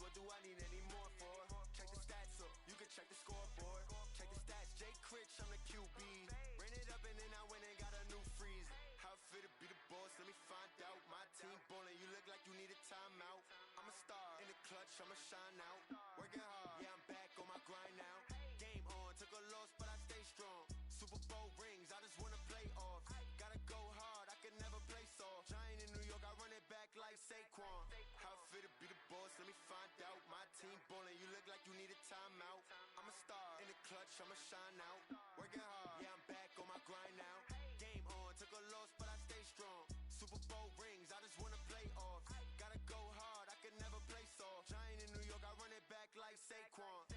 what do I need any more for? Check the stats up, you can check the scoreboard. Check the stats, Jay Critch, I'm the QB. Ran it up and then I went and got a new freeze. How fit to be the boss, let me find out. My team ballin', you look like you need a timeout. I'm a star, in the clutch, I'ma shine out. Working hard, yeah, I'm back on my grind now. Game on, took a loss, but I stay strong. Super Bowl rings, I just wanna play off. Gotta go hard, I can never play soft. Giant in New York, I run it back like Saquon. How fit to be the boss, let me find out. My team ballin', you look like you need a timeout. I'm a star, in the clutch, I'ma shine out. Working hard, yeah, I'm back on my grind now. Game on, took a loss, but I stay strong. Super Bowl rings, I just wanna play off. Gotta go hard, I can never play soft. Giant in New York, I run it back like Saquon.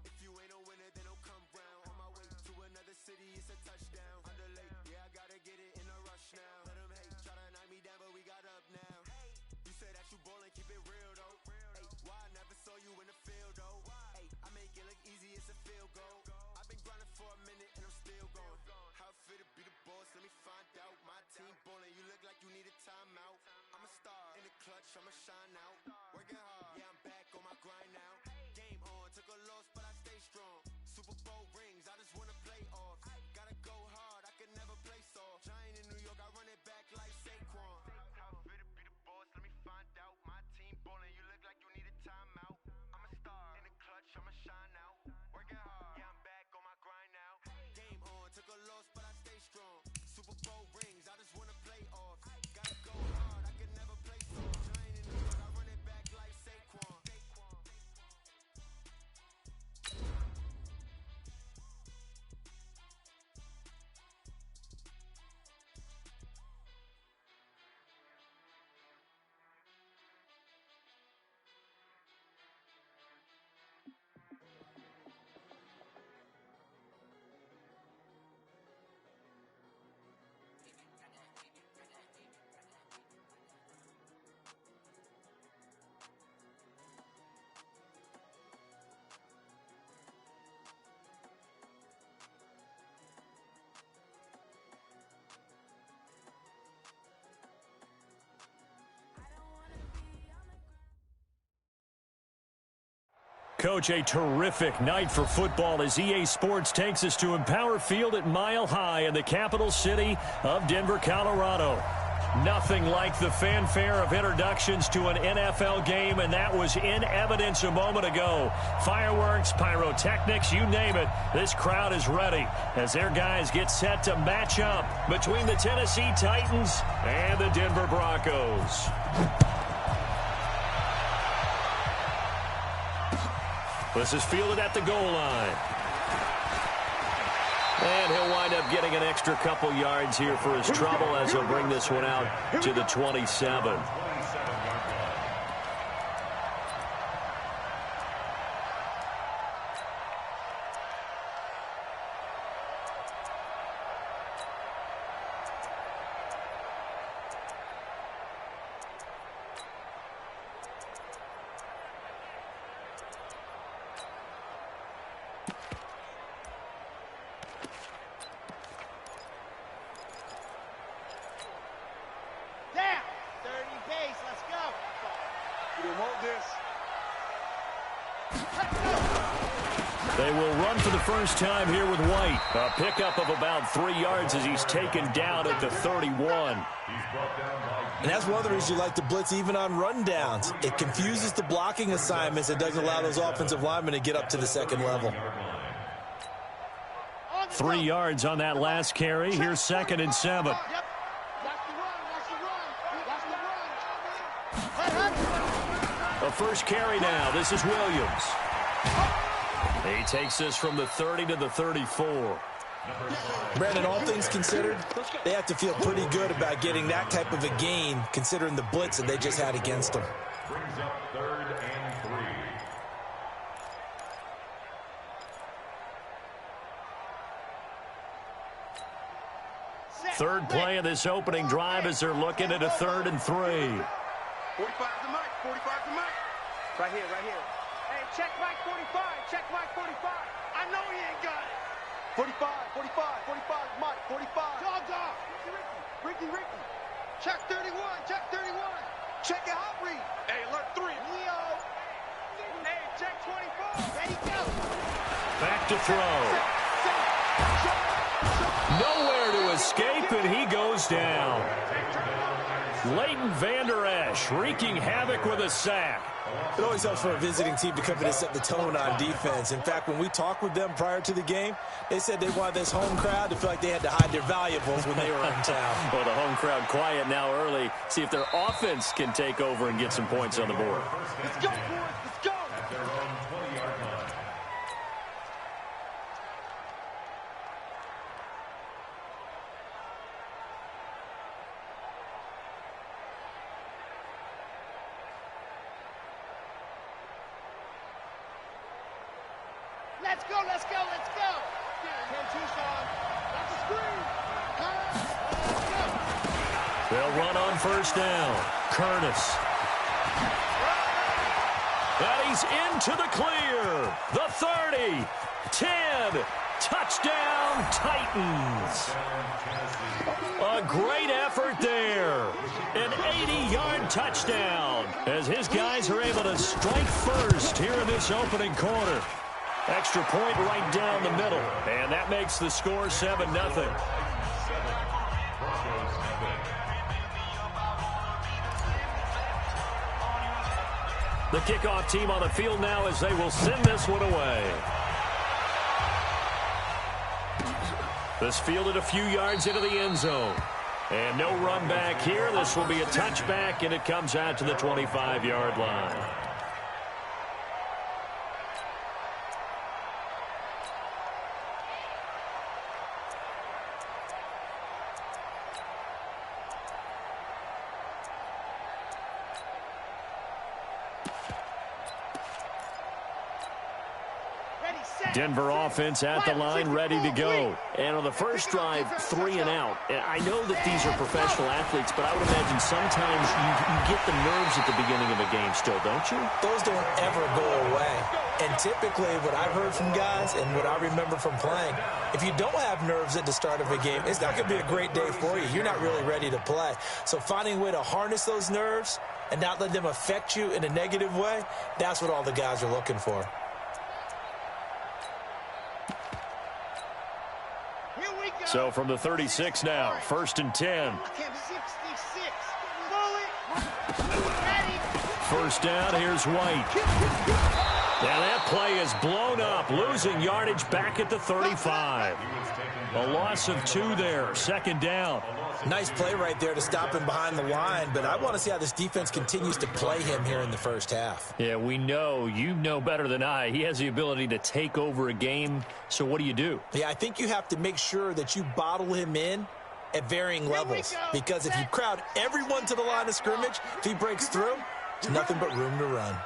If you ain't a winner, then don't come round. On my way to another city, it's a touchdown. Underlay, yeah, I gotta get it in a rush now. Let them hate, try to knock me down, but we got up now. You said that you ballin', keep it real though. Hey, why I never saw you in the field though? Hey, I make it look easy, it's a field goal. I've been grinding for a minute and I'm still going. How fit to be the boss, let me find out. My team ballin', you look like you need a timeout. I'm a star, in the clutch, I'ma shine out. Working hard, yeah, I'm back on my grind now. Game on, took a loss, but I stay strong. Super Bowl rings, I just wanna play off. Gotta go hard, I can never play soft. Giant in New York, I run it back like Saquon. How fit to be the boss, let me find out. My team ballin', you look like you need a timeout. I'm a star, in the clutch, I'ma shine out. Working hard, yeah, I'm back on my grind now. Game on, took a loss, but I stay strong. Super Bowl rings, I just wanna play off. Gotta go hard, I can never play soft. Giant in New York, I run it back like Saquon. Coach, a terrific night for football as EA Sports takes us to Empower Field at Mile High in the capital city of Denver, Colorado. Nothing like the fanfare of introductions to an NFL game, and that was in evidence a moment ago. Fireworks, pyrotechnics, you name it. This crowd is ready as their guys get set to match up between the Tennessee Titans and the Denver Broncos. This is fielded at the goal line. And he'll wind up getting an extra couple yards here for his trouble as he'll bring this one out to the 27. They will run for the first time here with White. A pickup of about 3 yards as he's taken down at the 31. And that's one of the reasons you like to blitz even on rundowns. It confuses the blocking assignments. It doesn't allow those offensive linemen to get up to the second level. 3 yards on that last carry. Here's 2nd and 7. The first carry now. This is Williams. He takes this from the 30 to the 34. Brandon, all things considered, they have to feel pretty good about getting that type of a gain, considering the blitz that they just had against them. Brings up 3rd and 3. Third play of this opening drive as they're looking at a 3rd and 3. 45 to Mike. 45 to Mike. Right here, right here. Hey, check Mike 45. Check Mike 45. I know he ain't got it. 45, 45, 45, Mike, 45. Dog. Ricky. Check 31, check 31. Check it out, Reed. Hey, alert 3. Leo. Check 24. Ready, go. Back to throw. Nowhere to escape, and he goes down. Leighton Vander Esch wreaking havoc with a sack. It always helps for a visiting team to come in and set the tone on defense. In fact, when we talked with them prior to the game, they said they wanted this home crowd to feel like they had to hide their valuables when they were in town. Well, the home crowd quiet now early. See if their offense can take over and get some points on the board. Let's go, boys. Let's go. Their own 20-yard line. Let's go, let's go, let's go. 10-2, Sean. That's a screen. Let's go. They'll run on first down. Curtis. And he's into the clear. The 30. 10. Touchdown, Titans. A great effort there. An 80-yard touchdown as his guys are able to strike first here in this opening quarter. Extra point right down the middle. And that makes the score 7-0. The kickoff team on the field now as they will send this one away. This fielded a few yards into the end zone. And no run back here. This will be a touchback, and it comes out to the 25-yard line. Denver offense at the line, ready to go. And on the first drive, 3 and out. And I know that these are professional athletes, but I would imagine sometimes you get the nerves at the beginning of a game still, don't you? Those don't ever go away. And typically what I've heard from guys and what I remember from playing, if you don't have nerves at the start of a game, it's not going to be a great day for you. You're not really ready to play. So finding a way to harness those nerves and not let them affect you in a negative way, that's what all the guys are looking for. So from the 36 now, 1st and 10. 66. First down, here's White. Now that play is blown up, losing yardage back at the 35. A loss of 2 there, 2nd down. Nice play right there to stop him behind the line, but I want to see how this defense continues to play him here in the first half. Yeah, we know. You know better than I. He has the ability to take over a game, so what do? Yeah, I think you have to make sure that you bottle him in at varying levels, because if you crowd everyone to the line of scrimmage, if he breaks through, there's nothing but room to run.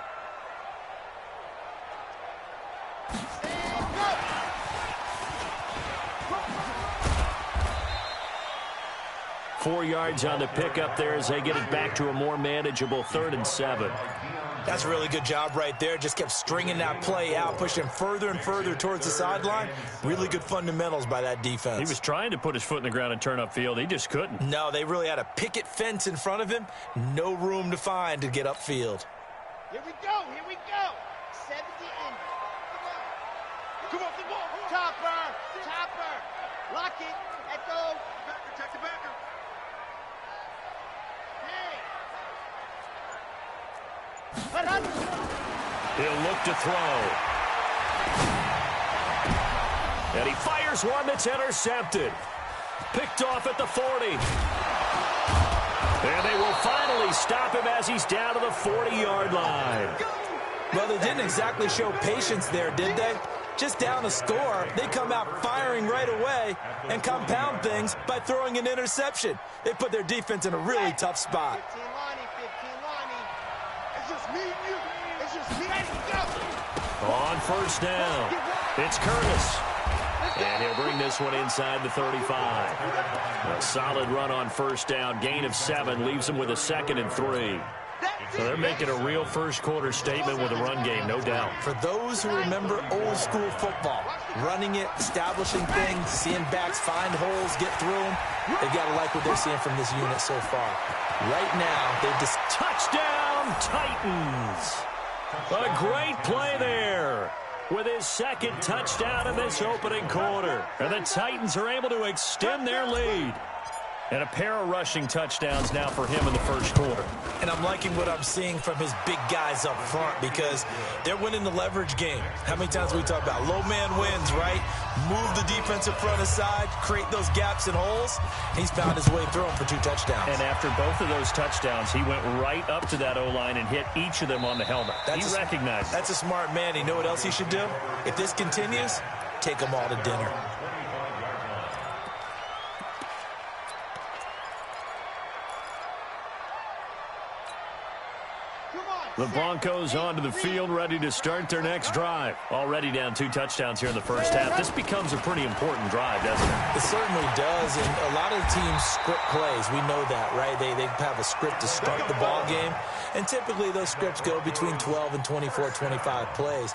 Four yards on the pickup there as they get it back to a more manageable 3rd and 7. That's a really good job right there. Just kept stringing that play out, pushing further and further towards the sideline. Really good fundamentals by that defense. He was trying to put his foot in the ground and turn upfield. He just couldn't. No, they really had a picket fence in front of him. No room to find to get upfield. Here we go. 70 in. Come on. Topper. Lock it. Let go. Protect the backer. He'll look to throw. And he fires one that's intercepted. Picked off at the 40. And they will finally stop him as he's down to the 40-yard line. Well, they didn't exactly show patience there, did they? Just down a score, they come out firing right away and compound things by throwing an interception. They put their defense in a really tough spot. 15 Lonnie. It's just me and you. On first down, it's Curtis. And he'll bring this one inside the 35. A solid run on first down, gain of 7, leaves them with a 2nd and 3. So they're making a real first-quarter statement with a run game, no doubt. For those who remember old-school football, running it, establishing things, seeing backs find holes, get through them, they've got to like what they're seeing from this unit so far. Right now, they've just... Touchdown, Titans! A great play there with his second touchdown in this opening quarter. And the Titans are able to extend their lead. And a pair of rushing touchdowns now for him in the first quarter. And I'm liking what I'm seeing from his big guys up front because they're winning the leverage game. How many times we talk about low man wins, right? Move the defensive front aside, create those gaps and holes. He's found his way through them for 2 touchdowns. And after both of those touchdowns, he went right up to that O-line and hit each of them on the helmet. He recognized it. That's a smart man. You know what else he should do? If this continues, take them all to dinner. The Broncos onto the field, ready to start their next drive. Already down 2 touchdowns here in the first half. This becomes a pretty important drive, doesn't it? It certainly does, and a lot of the teams script plays. We know that, right? They have a script to start the ball game, and typically those scripts go between 12 and 24, 25 plays.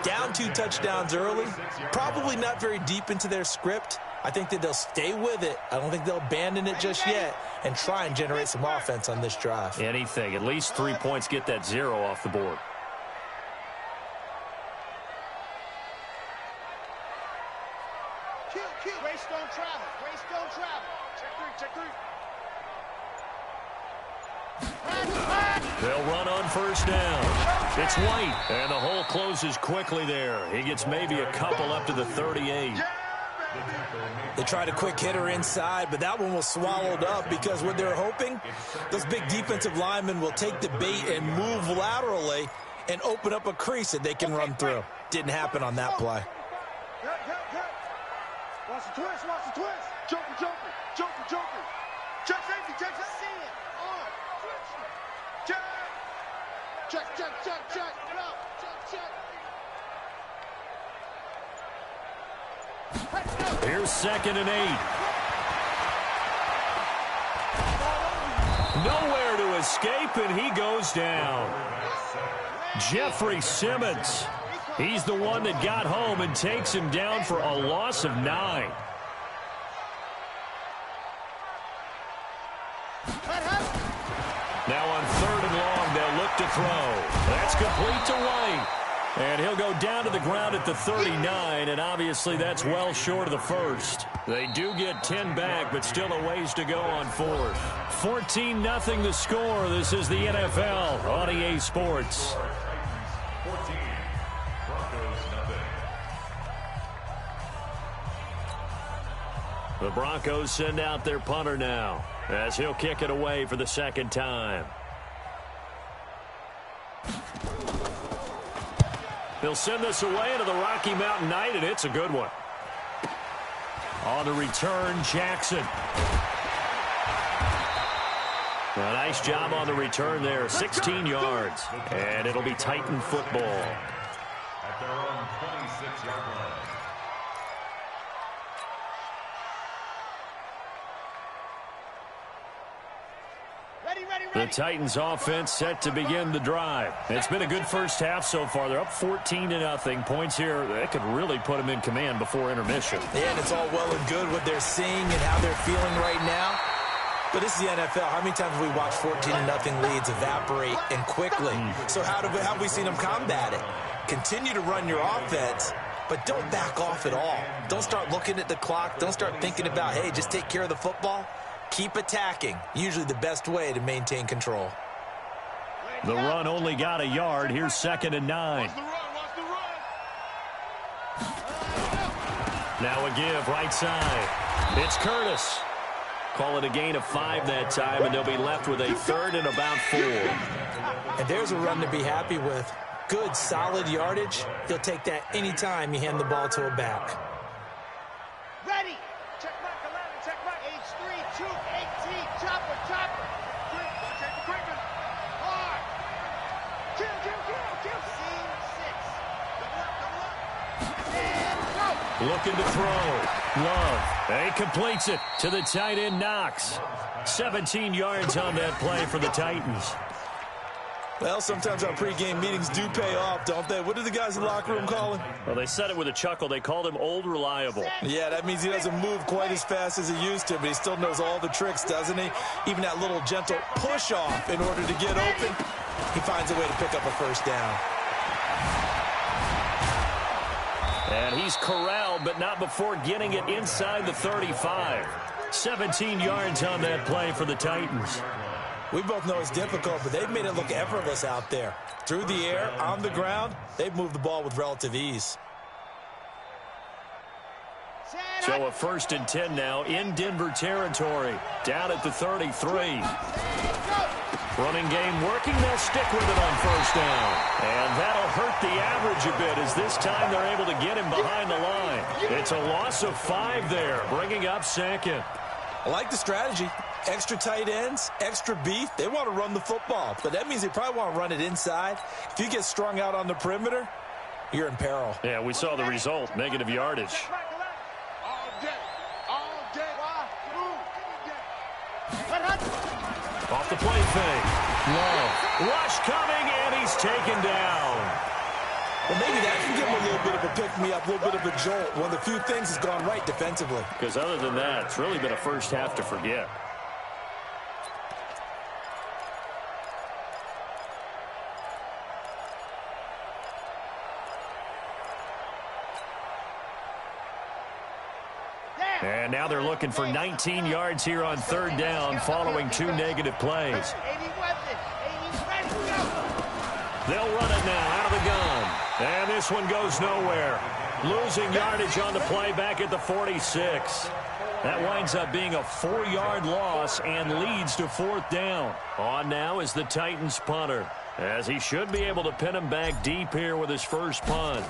Down 2 touchdowns early, probably not very deep into their script. I think that they'll stay with it. I don't think they'll abandon it just yet and try and generate some offense on this drive. Anything. At least 3 points, get that 0 off the board. Grace don't travel. Grace don't travel. Check 3. They'll run on first down. It's White, and the hole closes quickly there. He gets maybe a couple up to the 38. They tried a quick hitter inside, but that one was swallowed up because what they're hoping, those big defensive linemen will take the bait and move laterally and open up a crease that they can run through. Didn't happen on that play. Watch the twist, watch the twist. Joker. Check safety, check safety. On. Check. Get up. Check. Here's 2nd and 8. Nowhere to escape, and he goes down. Jeffrey Simmons. He's the one that got home and takes him down for a loss of 9. Now on 3rd and long, they'll look to throw. That's complete to White. And he'll go down to the ground at the 39, and obviously that's well short of the first. They do get 10 back, but still a ways to go on 4th. 14-0 the score. This is the NFL on EA Sports. 14, Broncos nothing. The Broncos send out their punter now, as he'll kick it away for the 2nd time. They'll send this away into the Rocky Mountain Night, and it's a good one. On the return, Jackson. A nice job on the return there, 16 yards. And it'll be Titan football. At their own 26-yard line. The Titans offense set to begin the drive. It's been a good first half so far. They're up 14-0. Points here that could really put them in command before intermission. Yeah, and it's all well and good what they're seeing and how they're feeling right now. But this is the NFL. How many times have we watched 14-0 leads evaporate and quickly? So how have we seen them combat it? Continue to run your offense, but don't back off at all. Don't start looking at the clock. Don't start thinking about, hey, just take care of the football. Keep attacking. Usually the best way to maintain control. The run only got a yard. Here's 2nd and 9. Now a give right side. It's Curtis. Call it a gain of 5 that time, and they'll be left with a 3rd and about 4. And there's a run to be happy with. Good, solid yardage. He'll take that anytime you hand the ball to a back. Ready. Check mark 11. Check mark H3, 2, 18. Chopper. Check the quickness. Hard. Kill. Scene 6. Double up. And go. Looking to throw. Love. He completes it to the tight end, Knox. 17 yards on that play for the Titans. Well, sometimes our pregame meetings do pay off, don't they? What do the guys in the locker room call him? Well, they said it with a chuckle. They called him Old Reliable. Yeah, that means he doesn't move quite as fast as he used to, but he still knows all the tricks, doesn't he? Even that little gentle push-off in order to get open. he finds a way to pick up a first down. And he's corralled, but not before getting it inside the 35. 17 yards on that play for the Titans. We both know it's difficult, but they've made it look effortless out there. Through the air, on the ground, they've moved the ball with relative ease. So a 1st and 10 now in Denver territory. Down at the 33. Running game working. They'll stick with it on 1st down. And that'll hurt the average a bit as this time they're able to get him behind the line. It's a loss of 5 there, bringing up 2nd. I like the strategy. Extra tight ends, extra beef. They want to run the football, but that means they probably want to run it inside. If you get strung out on the perimeter, you're in peril. Yeah, we saw the result, negative yardage. Off the play fake. Low. Rush coming, and he's taken down. Well, maybe that can give him a little bit of a pick-me-up, a little bit of a jolt. One of the few things has gone right defensively. Because other than that, it's really been a first half to forget. And now they're looking for 19 yards here on 3rd down following 2 negative plays. They'll run it now out of the gun. And this one goes nowhere. Losing yardage on the play back at the 46. That winds up being a 4-yard loss and leads to 4th down. On now is the Titans punter, as he should be able to pin him back deep here with his first punt.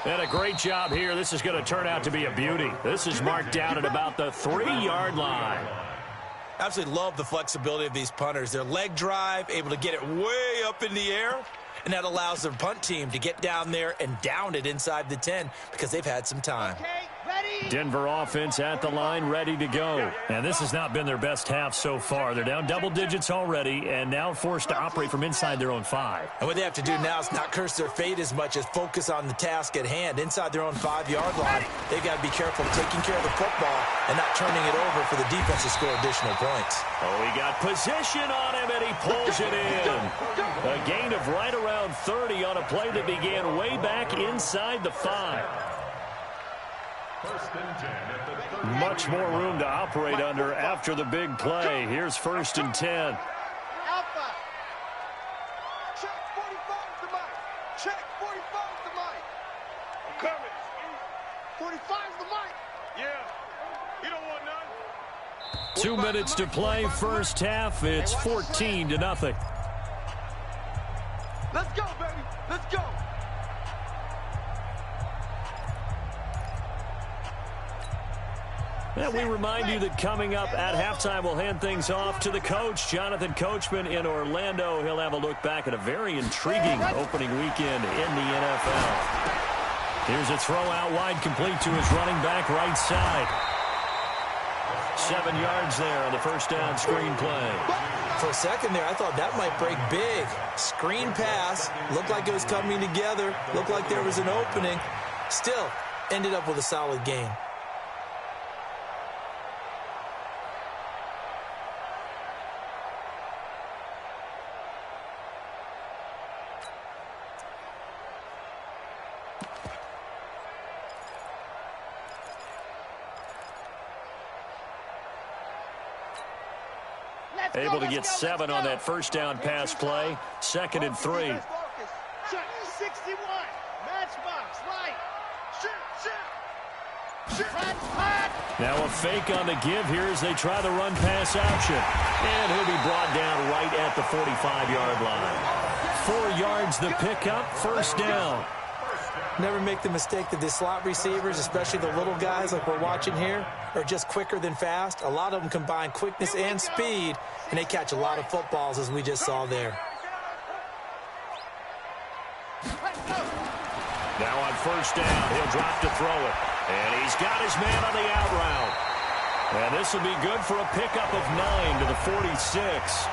And a great job here. This is going to turn out to be a beauty. This is marked down at about the 3-yard line. Absolutely love the flexibility of these punters. Their leg drive, able to get it way up in the air, and that allows their punt team to get down there and down it inside the 10 because they've had some time. Denver offense at the line, ready to go. And this has not been their best half so far. They're down double digits already and now forced to operate from inside their own 5. And what they have to do now is not curse their fate as much as focus on the task at hand. Inside their own 5-yard line, they've got to be careful taking care of the football and not turning it over for the defense to score additional points. Oh, he got position on him, and he pulls it in. A gain of right around 30 on a play that began way back inside the 5. Much more room to operate under after the big play. Here's 1st and 10. Alpha. Check 45 the mic. Check 45 the mic. I'm coming. 45 the mic. Yeah. You don't want none. 2 minutes to play, first half. It's 14-0. Let's go, baby. Let's go. And we remind you that coming up at halftime, we'll hand things off to the coach, Jonathan Coachman in Orlando. He'll have a look back at a very intriguing opening weekend in the NFL. Here's a throw out wide, complete to his running back right side. 7 yards there on the first down screen play. For a second there, I thought that might break big. Screen pass, looked like it was coming together, looked like there was an opening. Still, ended up with a solid gain. Able to get 7 on that first down pass play. 2nd and 3. Check 61. Matchbox right. Shoot. Now a fake on the give here as they try the run pass option. And he'll be brought down right at the 45-yard line. 4 yards the pickup, first down. Never make the mistake that the slot receivers, especially the little guys like we're watching here, are just quicker than fast. A lot of them combine quickness and speed, and they catch a lot of footballs, as we just saw there. Now on first down, he'll drop to throw it. And he's got his man on the out route. And this will be good for a pickup of 9 to the 46.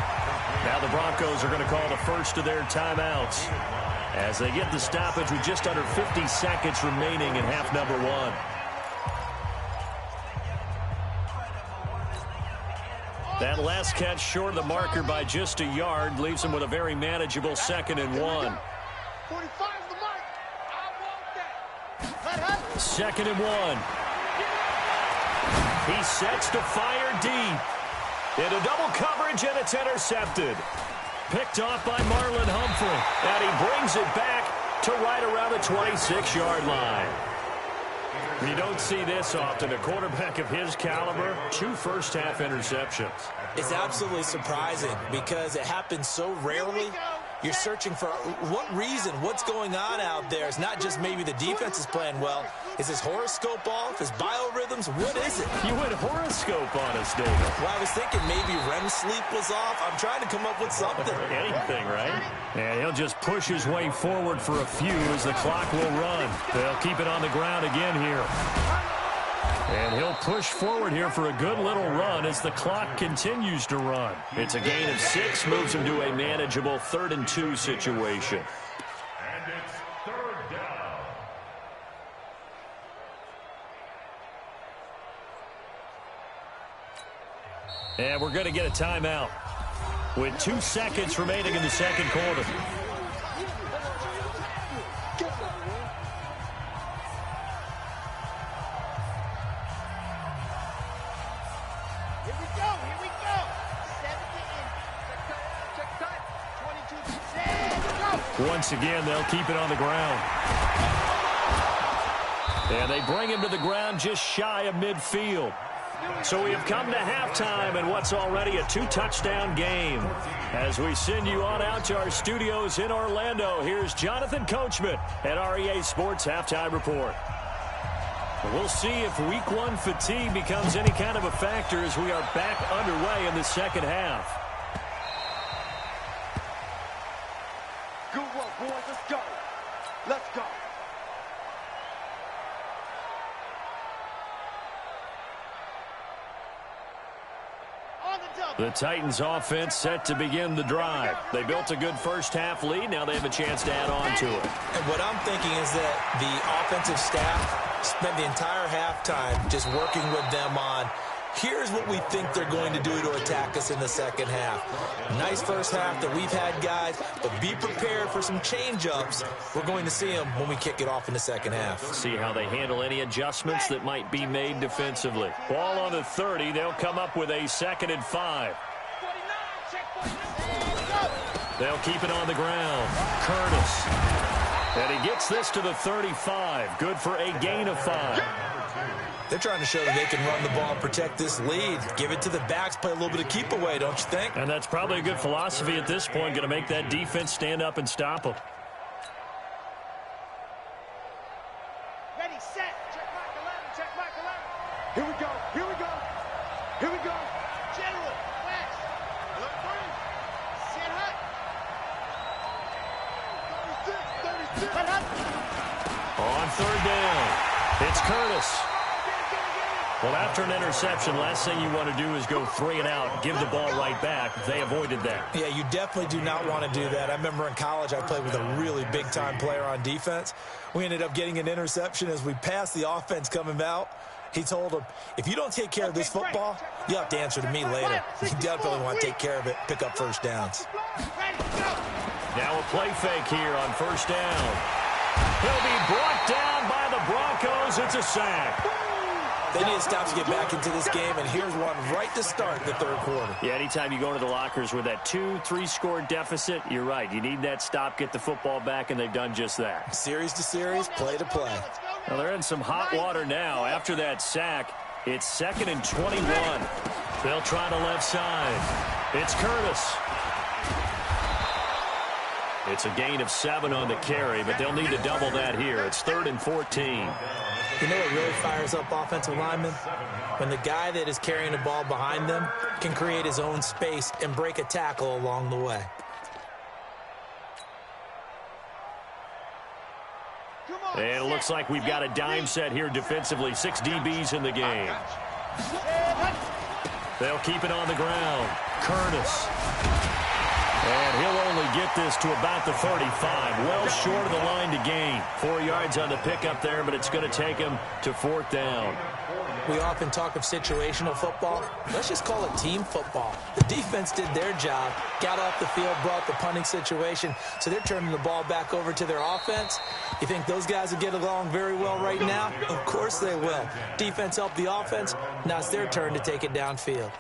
Now the Broncos are going to call the first of their timeouts as they get the stoppage with just under 50 seconds remaining in half number 1. That last catch short of the marker by just a yard leaves him with a very manageable 2nd and 1. 45 is the mark. I want that. 2nd and 1. He sets to fire deep. Into double coverage, and it's intercepted. Picked off by Marlon Humphrey. And he brings it back to right around the 26-yard line. You don't see this often. A quarterback of his caliber, 2 first-half interceptions. It's absolutely surprising because it happens so rarely. You're searching for what reason, what's going on out there. It's not just maybe the defense is playing well. Is his horoscope off? His biorhythms? What is it? You went horoscope on us, David. Well, I was thinking maybe REM sleep was off. I'm trying to come up with something. Anything, right? And he'll just push his way forward for a few as the clock will run. They'll keep it on the ground again here. And he'll push forward here for a good little run as the clock continues to run. It's a gain of 6, moves him to a manageable 3rd and 2 situation. And it's 3rd down. And we're going to get a timeout with 2 seconds remaining in the 2nd quarter. Once again, they'll keep it on the ground. And they bring him to the ground just shy of midfield. So we have come to halftime in what's already a 2-touchdown game. As we send you on out to our studios in Orlando, here's Jonathan Coachman at REA Sports Halftime Report. We'll see if Week 1 fatigue becomes any kind of a factor as we are back underway in the 2nd half. Good work, boys. Let's go. Let's go. The Titans offense set to begin the drive. They built a good first-half lead. Now they have a chance to add on to it. And what I'm thinking is that the offensive staff spent the entire halftime just working with them on, here's what we think they're going to do to attack us in the 2nd half. Nice first half that we've had, guys, but be prepared for some change-ups. We're going to see them when we kick it off in the 2nd half. See how they handle any adjustments that might be made defensively. Ball on the 30. They'll come up with a 2nd and 5. They'll keep it on the ground. Curtis. And he gets this to the 35. Good for a gain of 5. They're trying to show that they can run the ball and protect this lead. Give it to the backs, play a little bit of keep away, don't you think? And that's probably a good philosophy at this point, going to make that defense stand up and stop them. Ready, set. Check mark 11. Check mark 11. Here we go. Here we go. Here we go. General, West. Alert 3. Sit hut. 36. 36. On 3rd down, it's Curtis. Well, after an interception, last thing you want to do is go 3 and out, give the ball right back. They avoided that. Yeah, you definitely do not want to do that. I remember in college I played with a really big-time player on defense. We ended up getting an interception as we passed the offense coming out. He told him, if you don't take care of this football, you'll have to answer to me later. You definitely want to take care of it, pick up first downs. Now a play fake here on 1st down. He'll be brought down by the Broncos. It's a sack. They need to stop to get back into this game, and here's one right to start the 3rd quarter. Yeah, anytime you go into the lockers with that 2-3 score deficit, you're right. You need that stop, get the football back, and they've done just that. Series to series, play to play. Well, they're in some hot water now. After that sack, it's 2nd and 21. They'll try the left side. It's Curtis. It's a gain of 7 on the carry, but they'll need to double that here. It's 3rd and 14. You know what really fires up offensive linemen? When the guy that is carrying the ball behind them can create his own space and break a tackle along the way. And it looks like we've got a dime set here defensively. 6 DBs in the game. They'll keep it on the ground. Curtis. And he'll only get this to about the 35. Well short of the line to gain. 4 yards on the pickup there, but it's going to take him to 4th down. We often talk of situational football. Let's just call it team football. The defense did their job, got off the field, brought the punting situation, so they're turning the ball back over to their offense. You think those guys will get along very well right now? Of course they will. Defense helped the offense. Now it's their turn to take it downfield.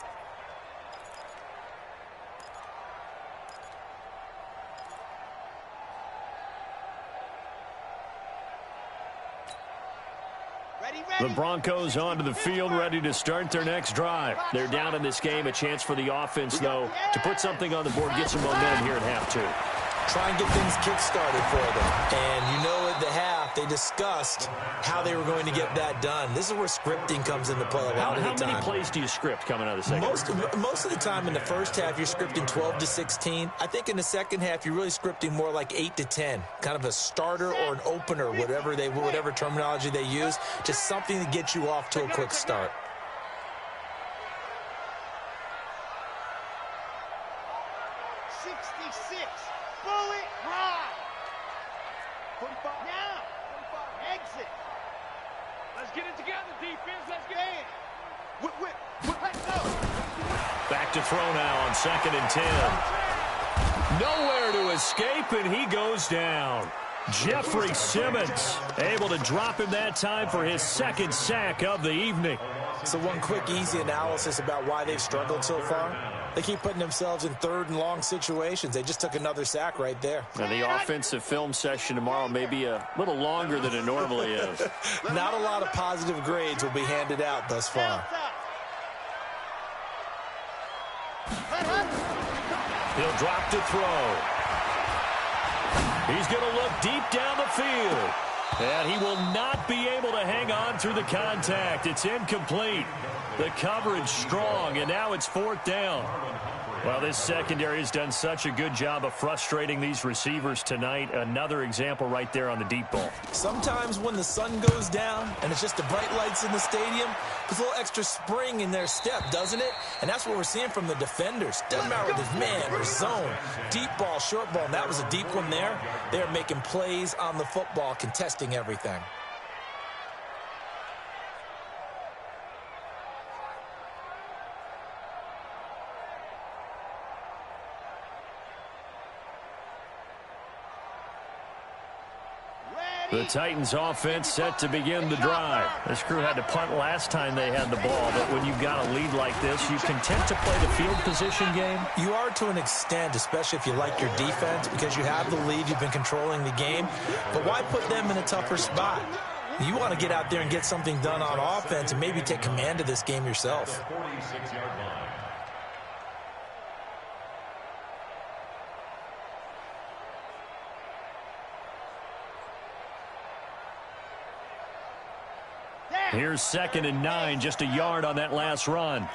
The Broncos onto the field, ready to start their next drive. They're down in this game. A chance for the offense, though, to put something on the board, get some momentum here at half two. Try and get things kick-started for them. And you know at the half, they discussed how they were going to get that done. This is where scripting comes into play a lot of the time. How many plays do you script coming out of the second? Most of the time in the first half, you're scripting 12 to 16. I think in the second half, you're really scripting more like 8 to 10. Kind of a starter or an opener, whatever terminology they use. Just something to get you off to a quick start. Back to throw now on 2nd and 10. Nowhere to escape, and he goes down. Jeffrey Simmons able to drop him that time for his second sack of the evening. So one quick, easy analysis about why they've struggled so far. They keep putting themselves in 3rd and long situations. They just took another sack right there. And the offensive film session tomorrow may be a little longer than it normally is. Not a lot of positive grades will be handed out thus far. He'll drop to throw. He's going to look deep down the field. And he will not be able to hang on through the contact. It's incomplete. The coverage strong, and now it's 4th down. Well, this secondary has done such a good job of frustrating these receivers tonight. Another example right there on the deep ball. Sometimes when the sun goes down and it's just the bright lights in the stadium, there's a little extra spring in their step, doesn't it? And that's what we're seeing from the defenders. Doesn't matter whether it's man or zone, deep ball, short ball, and that was a deep one there. They're making plays on the football, contesting everything. The Titans offense set to begin the drive. This crew had to punt last time they had the ball, but when you've got a lead like this, you content to play the field position game? You are to an extent, especially if you like your defense, because you have the lead, you've been controlling the game. But why put them in a tougher spot? You want to get out there and get something done on offense and maybe take command of this game yourself. 46-yard line. Here's 2nd and 9, just a yard on that last run.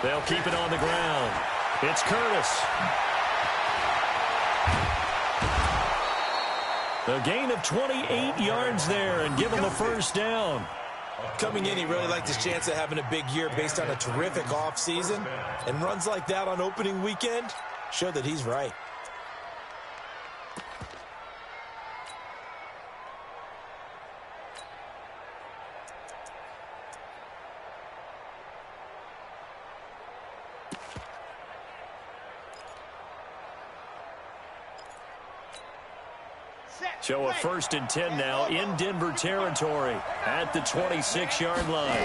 They'll keep it on the ground. It's Curtis. A gain of 28 yards there and give him a 1st down. Coming in, he really liked his chance of having a big year based on a terrific offseason. And runs like that on opening weekend show that he's right. So a 1st and 10 now in Denver territory at the 26-yard line.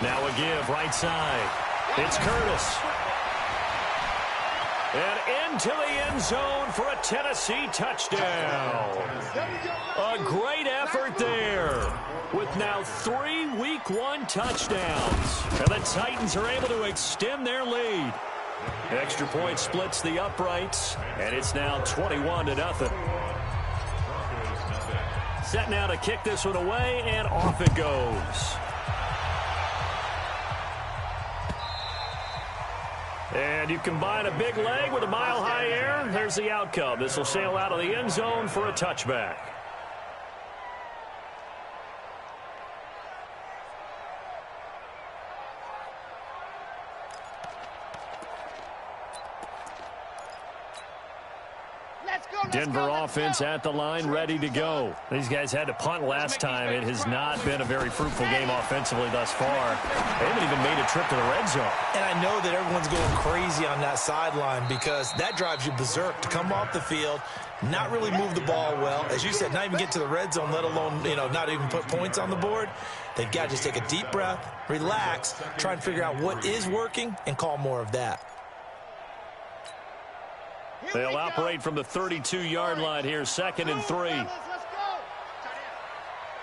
Now a give right side. It's Curtis. And into the end zone for a Tennessee touchdown. A great effort there with now 3 Week 1 touchdowns. And the Titans are able to extend their lead. Extra point splits the uprights, and it's now 21-0. Set now to kick this one away, and off it goes. And you combine a big leg with a mile-high air, there's the outcome. This will sail out of the end zone for a touchback. Denver offense at the line, ready to go. These guys had to punt last time. It has not been a very fruitful game offensively thus far. They haven't even made a trip to the red zone. And I know that everyone's going crazy on that sideline because that drives you berserk to come off the field, not really move the ball well. As you said, not even get to the red zone, let alone, not even put points on the board. They've got to just take a deep breath, relax, try and figure out what is working, and call more of that. They'll operate from the 32-yard line here, 2nd and 3. You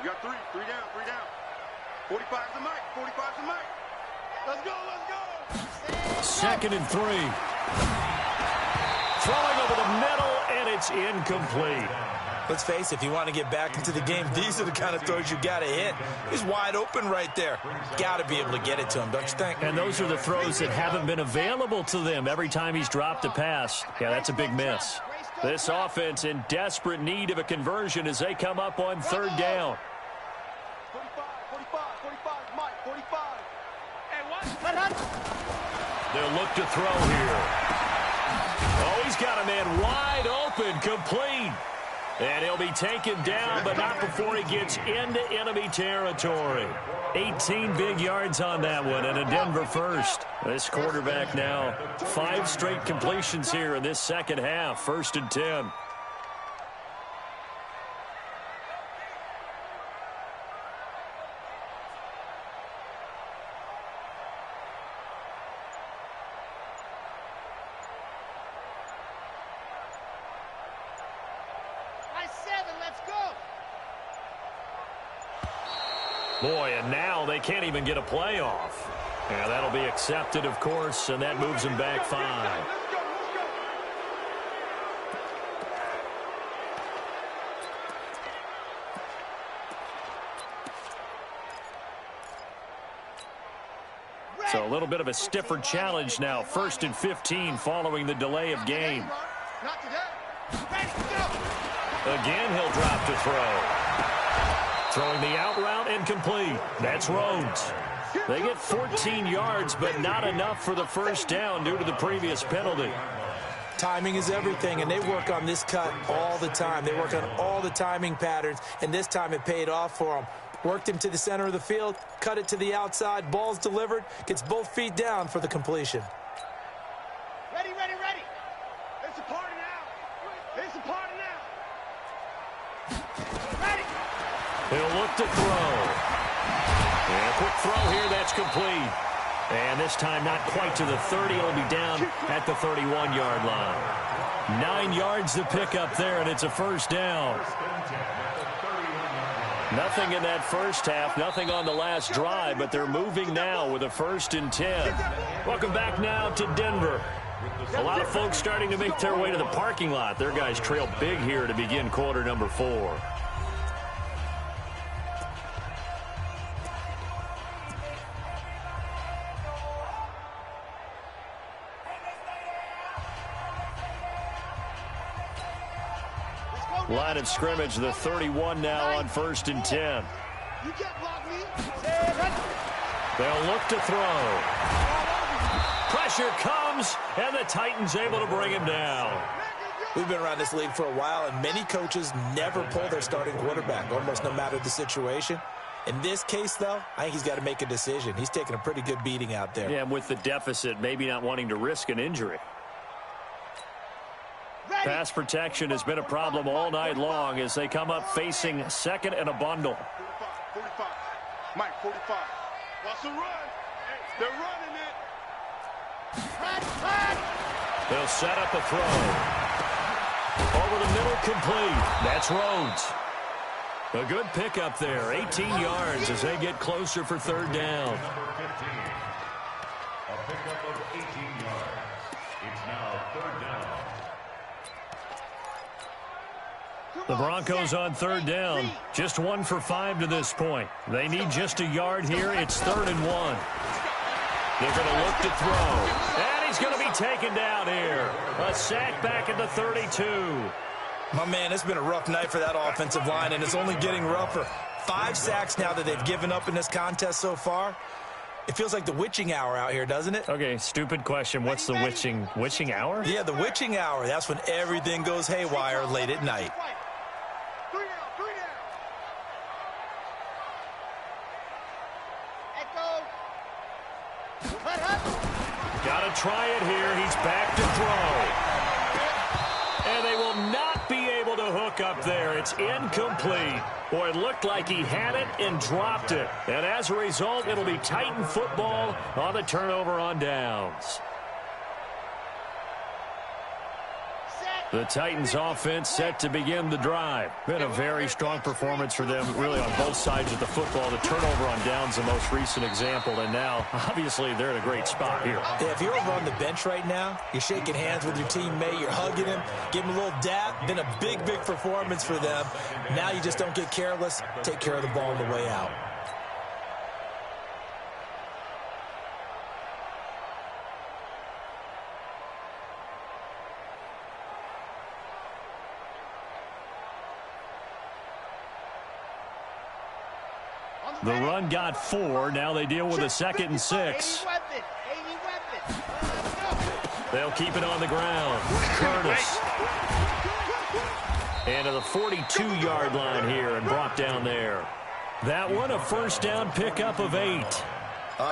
got three down. 45's the mic, 45's the mic. Let's go. 2nd and 3. Throwing over the middle, and it's incomplete. Let's face it, if you want to get back into the game, these are the kind of throws you got to hit. He's wide open right there. Got to be able to get it to him, don't you think? And those are the throws that haven't been available to them every time he's dropped a pass. Yeah, that's a big miss. This offense in desperate need of a conversion as they come up on 3rd down. 45, Mike, 45. Hey, what? They'll look to throw here. Oh, he's got a man wide open, complete. And he'll be taken down, but not before he gets into enemy territory. 18 big yards on that one, and a Denver first. This quarterback now, 5 straight completions here in this second half, 1st and 10. Boy, and now they can't even get a playoff. Yeah, that'll be accepted, of course, and that moves them back 5. So a little bit of a stiffer challenge now. 1st and 15 following the delay of game. Again, he'll drop to throw. Throwing the out route incomplete. That's Rhodes. They get 14 yards, but not enough for the first down due to the previous penalty. Timing is everything, and they work on this cut all the time. They work on all the timing patterns, and this time it paid off for them. Worked him to the center of the field, cut it to the outside, ball's delivered, gets both feet down for the completion. Ready. It's a party now. Ready. He'll look to throw. And a quick throw here, that's complete. And this time not quite to the 30. It'll be down at the 31-yard line. 9 yards to pick up there, and it's a first down. Nothing in that first half, nothing on the last drive, but they're moving now with a 1st and 10. Welcome back now to Denver. A lot of folks starting to make their way to the parking lot. Their guys trail big here to begin quarter number 4. Line of scrimmage, the 31 now on 1st and 10. You can't block me. They'll look to throw. Pressure comes, and the Titans able to bring him down. We've been around this league for a while, and many coaches never pull their starting quarterback, almost no matter the situation. In this case, though, I think he's got to make a decision. He's taking a pretty good beating out there. Yeah, and with the deficit, maybe not wanting to risk an injury. Pass protection has been a problem all night long as they come up facing 2nd and a bundle. 45. Mike, 45. Watch the run. They're running it. They'll set up a throw. Over the middle, complete. That's Rhodes. A good pickup there. 18 yards as they get closer for 3rd down. Number 15. A pickup of 18 yards. It's now 3rd down. The Broncos on 3rd down. Just 1 for 5 to this point. They need just a yard here. It's 3rd and 1. They're going to look to throw. And he's going to be taken down here. A sack back at the 32. My man, it's been a rough night for that offensive line, and it's only getting rougher. 5 sacks now that they've given up in this contest so far. It feels like the witching hour out here, doesn't it? Okay, stupid question. What's the witching hour? Yeah, the witching hour. That's when everything goes haywire late at night. 3 down, 3 down. Echo. Cut up. Got to try it here. He's back to throw. And they will not be able to hook up there. It's incomplete. Boy, it looked like he had it and dropped it. And as a result, it'll be Titan football on the turnover on downs. The Titans offense set to begin the drive. Been a very strong performance for them, really on both sides of the football. The turnover on downs, the most recent example. And now, obviously, they're in a great spot here. Yeah, if you're over on the bench right now, you're shaking hands with your teammate, you're hugging him, give him a little dap. Been a big, big performance for them. Now you just don't get careless. Take care of the ball on the way out. The run got 4. Now they deal with a 2nd and 6. They'll keep it on the ground. Curtis. And to the 42-yard line here and brought down there. That one a first down pickup of 8.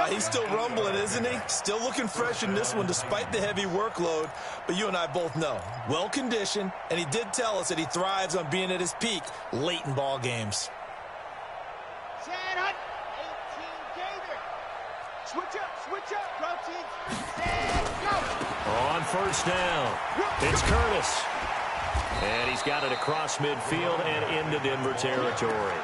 He's still rumbling, isn't he? Still looking fresh in this one despite the heavy workload. But you and I both know, well-conditioned, and he did tell us that he thrives on being at his peak late in ball games. Switch up, protein. Go. On first down, it's Curtis. And he's got it across midfield and into Denver territory.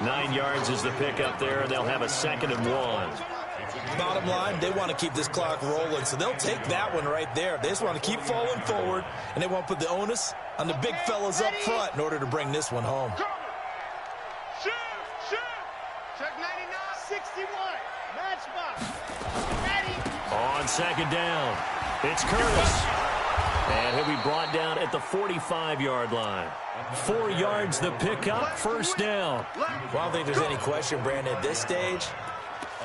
9 yards is the pickup there, and they'll have a 2nd and 1. Bottom line, they want to keep this clock rolling, so they'll take that one right there. They just want to keep falling forward, and they want to put the onus on the big fellas up front in order to bring this one home. Shoot. Check 99, 61. Matchbox. Ready. On 2nd down, it's Curtis. And he'll be brought down at the 45-yard line. 4 yards the pickup, first down. Well, I don't think there's any question, Brandon, at this stage,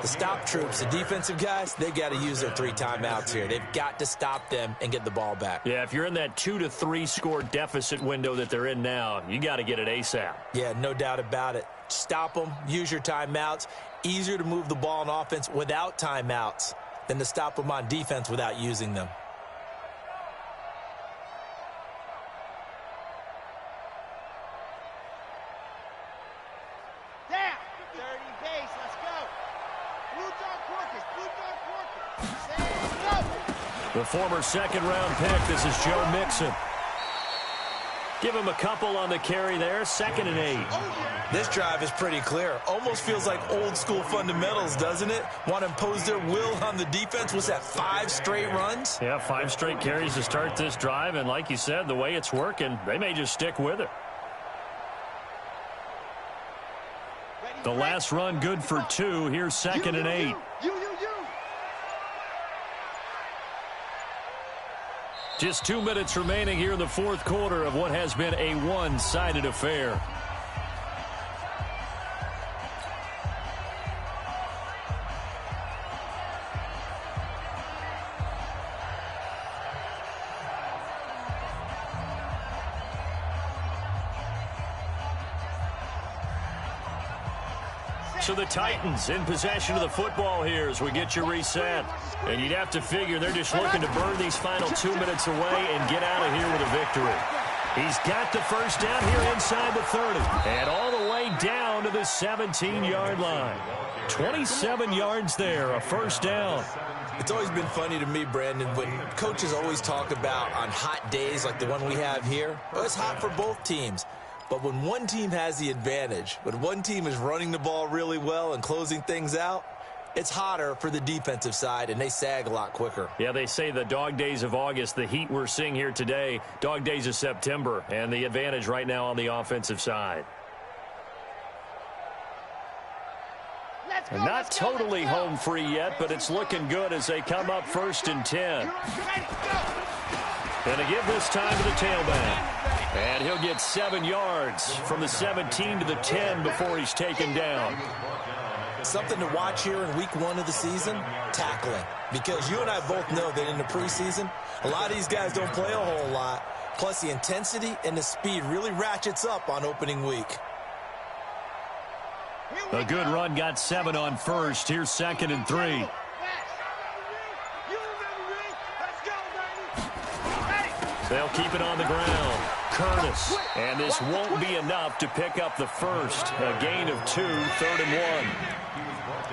the stop troops, the defensive guys, they've got to use their 3 timeouts here. They've got to stop them and get the ball back. Yeah, if you're in that 2 to 3 score deficit window that they're in now, you got to get it ASAP. Yeah, no doubt about it. Stop them, use your timeouts. Easier to move the ball on offense without timeouts than to stop them on defense without using them. Down. 30 base. Let's go. Blue dog Quarkus. Stand up. The former 2nd-round pick, this is Joe Mixon. Give him a couple on the carry there, 2nd and 8. This drive is pretty clear. Almost feels like old school fundamentals, doesn't it? Want to impose their will on the defense. Was that 5 straight runs? Yeah, 5 straight carries to start this drive, and like you said, the way it's working, they may just stick with it. The last run good for 2. Here's 2nd and 8. Just 2 minutes remaining here in the 4th quarter of what has been a one-sided affair. So the Titans in possession of the football here as we get you reset. And you'd have to figure they're just looking to burn these final 2 minutes away and get out of here with a victory. He's got the first down here inside the 30. And all the way down to the 17-yard line. 27 yards there, a first down. It's always been funny to me, Brandon, when coaches always talk about on hot days like the one we have here. Well, it's hot for both teams. But when one team has the advantage, when one team is running the ball really well and closing things out, it's hotter for the defensive side, and they sag a lot quicker. Yeah, they say the dog days of August, the heat we're seeing here today, dog days of September, and the advantage right now on the offensive side. And not totally home free yet, but it's looking good as they come up 1st and 10. And to give this time to the tailback. And he'll get 7 yards from the 17 to the 10 before he's taken down. Something to watch here in week 1 of the season, tackling. Because you and I both know that in the preseason, a lot of these guys don't play a whole lot. Plus, the intensity and the speed really ratchets up on opening week. A good run got 7 on first. Here's 2nd and 3. They'll keep it on the ground. Curtis. And this won't be enough to pick up the first. A gain of 2, 3rd and 1.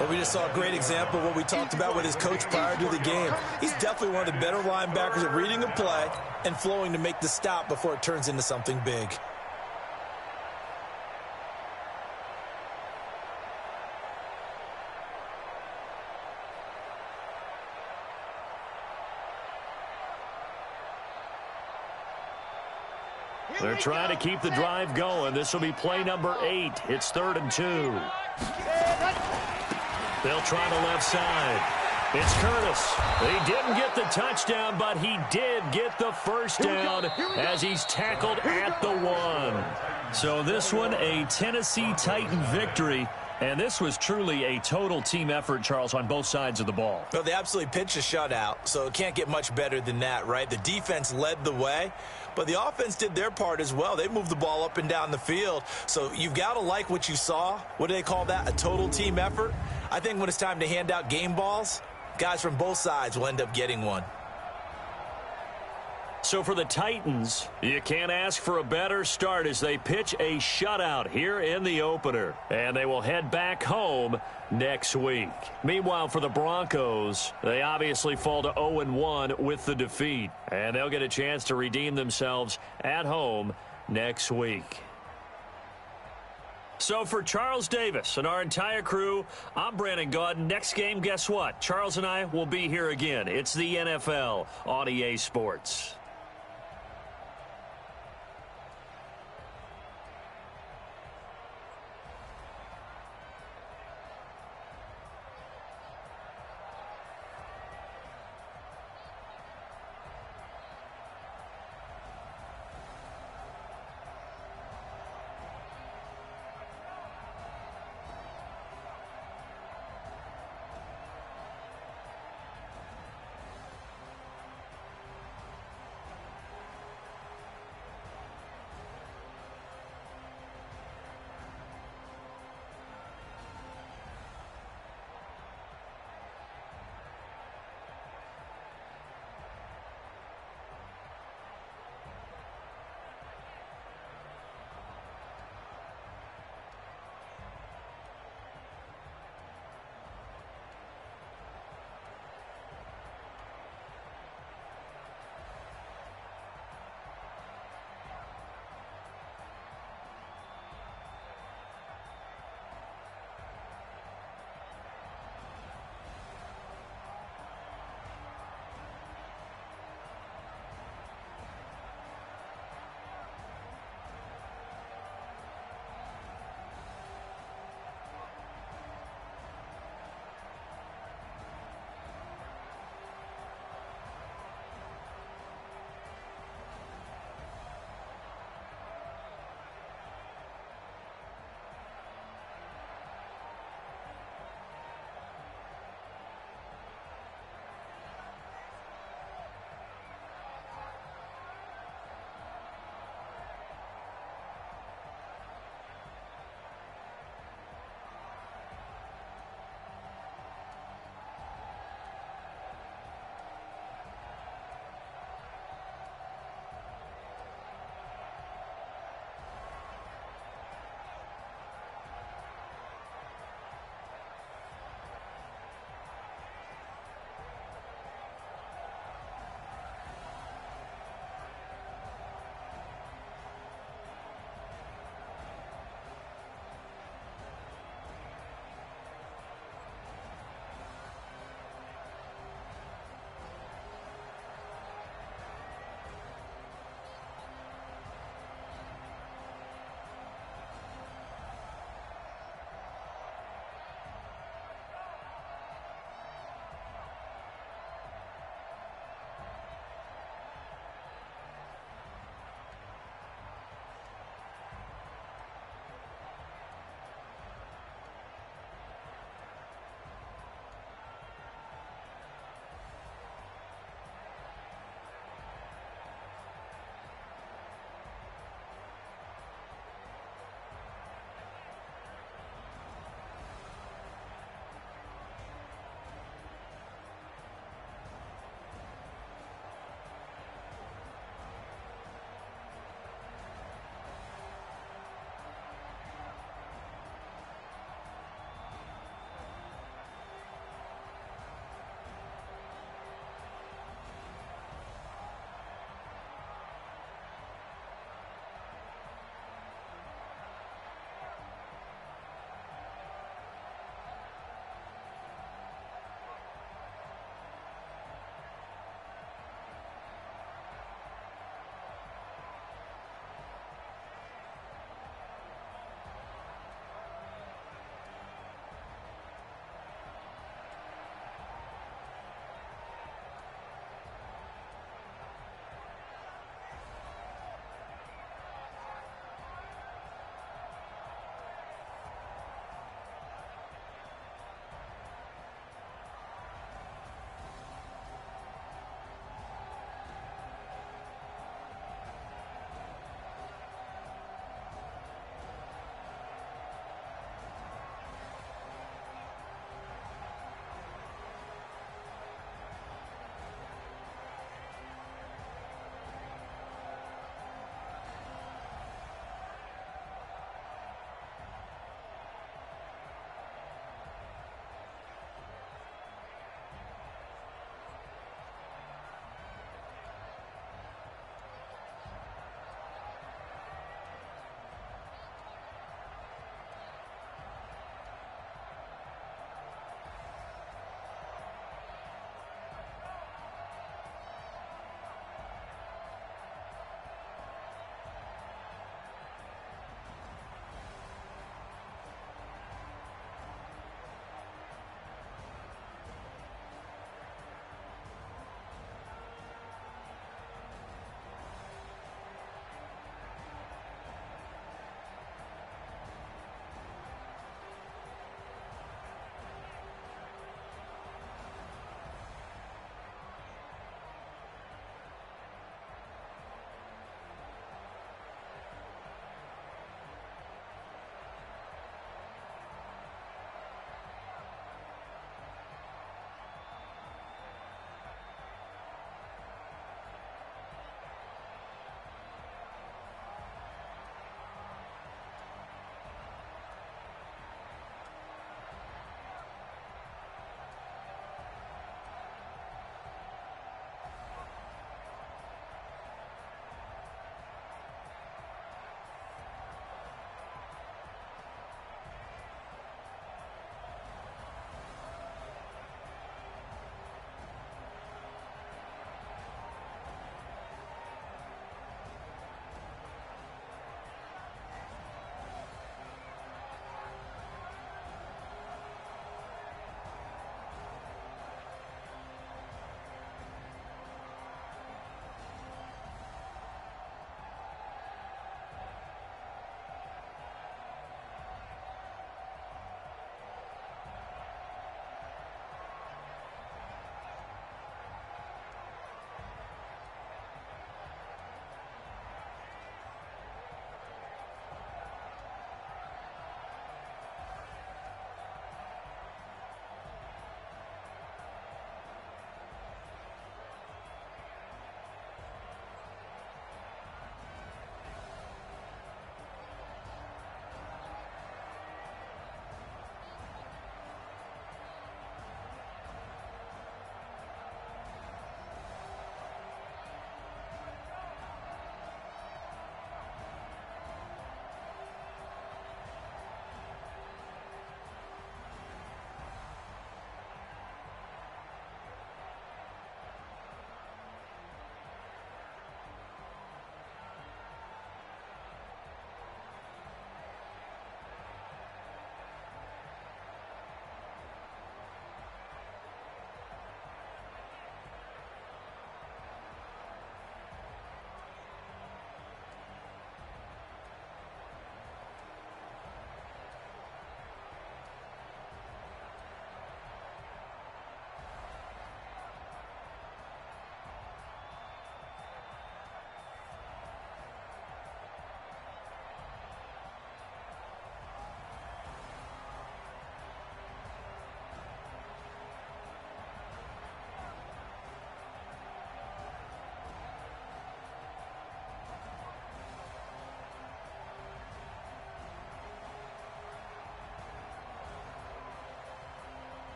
Well, we just saw a great example of what we talked about with his coach prior to the game. He's definitely one of the better linebackers at reading a play and flowing to make the stop before it turns into something big. They're trying to keep the drive going. This will be play number 8. It's 3rd and 2. They'll try the left side. It's Curtis. He didn't get the touchdown, but he did get the first down as he's tackled at the 1. So this one, a Tennessee Titan victory. And this was truly a total team effort, Charles, on both sides of the ball. Well, they absolutely pitched a shutout, so it can't get much better than that, right? The defense led the way, but the offense did their part as well. They moved the ball up and down the field, so you've got to like what you saw. What do they call that? A total team effort? I think when it's time to hand out game balls, guys from both sides will end up getting one. So for the Titans, you can't ask for a better start as they pitch a shutout here in the opener. And they will head back home next week. Meanwhile, for the Broncos, they obviously fall to 0-1 with the defeat. And they'll get a chance to redeem themselves at home next week. So for Charles Davis and our entire crew, I'm Brandon Gaudin. Next game, guess what? Charles and I will be here again. It's the NFL on EA Sports.